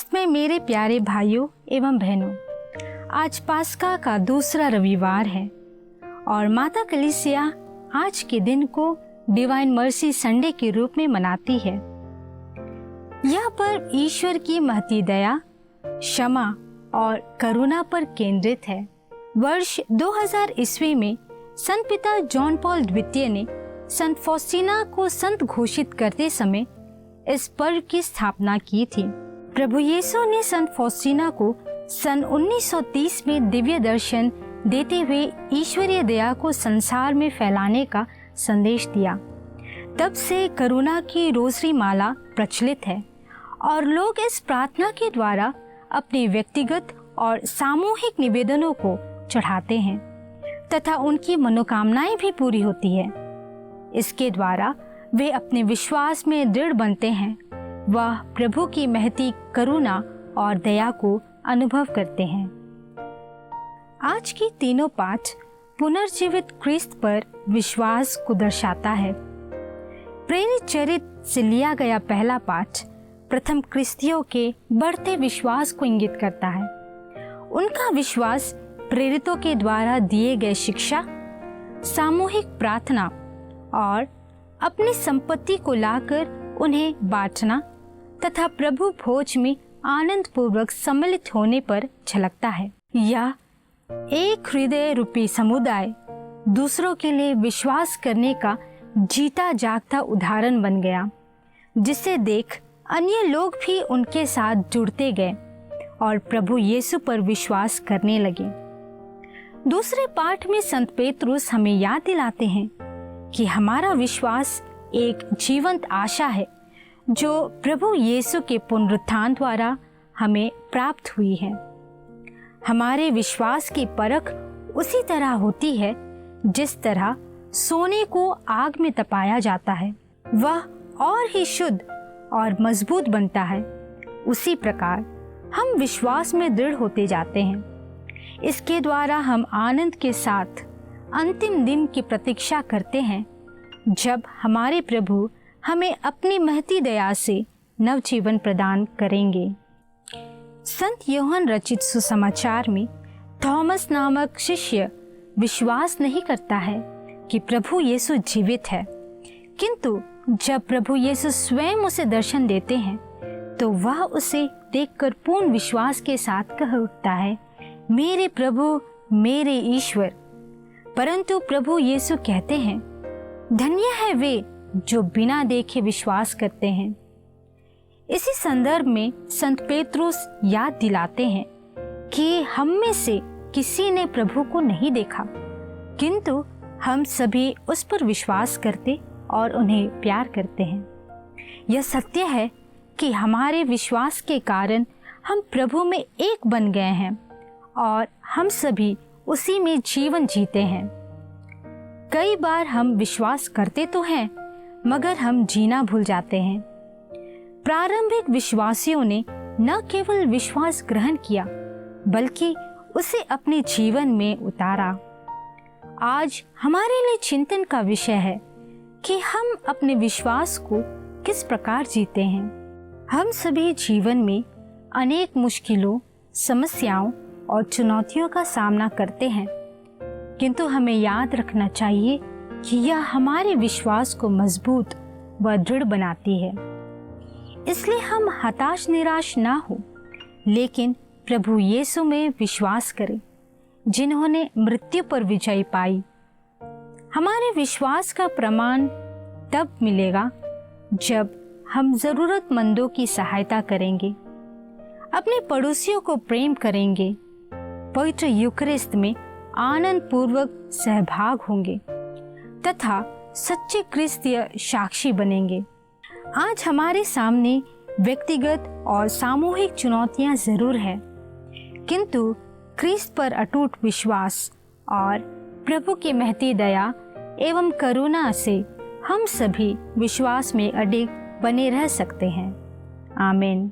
ख्रिस्त में मेरे प्यारे भाइयों एवं बहनों, आज पास्का का दूसरा रविवार है और माता कलीसिया आज के दिन को डिवाइन मर्सी संडे के रूप में मनाती है। यह पर्व ईश्वर की महती दया, क्षमा और करुणा पर केंद्रित है। वर्ष 2000 ईस्वी में संत पिता जॉन पॉल द्वितीय ने संत फॉस्टीना को संत घोषित करते समय इस पर्व की स्थापना की थी। प्रभु यीशु ने संत फॉस्टीना को सन 1930 में दिव्य दर्शन देते हुए ईश्वरीय दया को संसार में फैलाने का संदेश दिया। तब से करुणा की रोजरी माला प्रचलित है और लोग इस प्रार्थना के द्वारा अपने व्यक्तिगत और सामूहिक निवेदनों को चढ़ाते हैं तथा उनकी मनोकामनाएं भी पूरी होती है। इसके द्वारा वे अपने विश्वास में दृढ़ बनते हैं, वह प्रभु की महती करुणा और दया को अनुभव करते हैं। आज की तीनों पाठ पुनर्जीवित ख्रिस्त पर विश्वास को दर्शाता है। प्रेरित चरित्र से लिया गया पहला पाठ प्रथम क्रिस्तियों के बढ़ते विश्वास को इंगित करता है। उनका विश्वास प्रेरितों के द्वारा दिए गए शिक्षा, सामूहिक प्रार्थना और अपनी संपत्ति को लाकर उन्हें बांटना तथा प्रभु भोज में आनंद पूर्वक सम्मिलित होने पर झलकता है। यह एक हृदय रूपी समुदाय दूसरों के लिए विश्वास करने का जीता जागता उदाहरण बन गया, जिसे देख अन्य लोग भी उनके साथ जुड़ते गए और प्रभु यीशु पर विश्वास करने लगे। दूसरे पाठ में संत पेतरुस हमें याद दिलाते हैं कि हमारा विश्वास एक जीवंत आशा है जो प्रभु यीशु के पुनरुत्थान द्वारा हमें प्राप्त हुई है। हमारे विश्वास की परख उसी तरह होती है जिस तरह सोने को आग में तपाया जाता है, वह और ही शुद्ध और मजबूत बनता है। उसी प्रकार हम विश्वास में दृढ़ होते जाते हैं। इसके द्वारा हम आनंद के साथ अंतिम दिन की प्रतीक्षा करते हैं, जब हमारे प्रभु हमें अपनी महती दया से नवजीवन प्रदान करेंगे। संत यूहन्ना रचित सुसमाचार में थॉमस नामक शिष्य विश्वास नहीं करता है कि प्रभु यीशु जीवित है, किंतु जब प्रभु यीशु स्वयं उसे दर्शन देते हैं तो वह उसे देखकर पूर्ण विश्वास के साथ कह उठता है, मेरे प्रभु, मेरे ईश्वर। परंतु प्रभु यीशु कहते हैं, धन्य है वे जो बिना देखे विश्वास करते हैं। इसी संदर्भ में संत पेतरुस याद दिलाते हैं कि हम में से किसी ने प्रभु को नहीं देखा, किंतु हम सभी उस पर विश्वास करते और उन्हें प्यार करते हैं। यह सत्य है कि हमारे विश्वास के कारण हम प्रभु में एक बन गए हैं और हम सभी उसी में जीवन जीते हैं। कई बार हम विश्वास करते तो हैं, मगर हम जीना भूल जाते हैं। प्रारंभिक विश्वासियों ने न केवल विश्वास ग्रहण किया, बल्कि उसे अपने जीवन में उतारा। आज हमारे लिए चिंतन का विषय है कि हम अपने विश्वास को किस प्रकार जीते हैं। हम सभी जीवन में अनेक मुश्किलों, समस्याओं और चुनौतियों का सामना करते हैं, किंतु हमें याद रखना चाहिए कि यह हमारे विश्वास को मजबूत व दृढ़ बनाती है। इसलिए हम हताश निराश ना हो, लेकिन प्रभु यीशु में विश्वास करें, जिन्होंने मृत्यु पर विजय पाई। हमारे विश्वास का प्रमाण तब मिलेगा जब हम जरूरतमंदों की सहायता करेंगे, अपने पड़ोसियों को प्रेम करेंगे, पवित्र यूकरिस्त में आनंद पूर्वक सहभाग होंगे तथा सच्चे क्रिस्तीय साक्षी बनेंगे। आज हमारे सामने व्यक्तिगत और सामूहिक चुनौतियां जरूर है, किंतु क्रिस्त पर अटूट विश्वास और प्रभु की महती दया एवं करुणा से हम सभी विश्वास में अडिग बने रह सकते हैं। आमीन।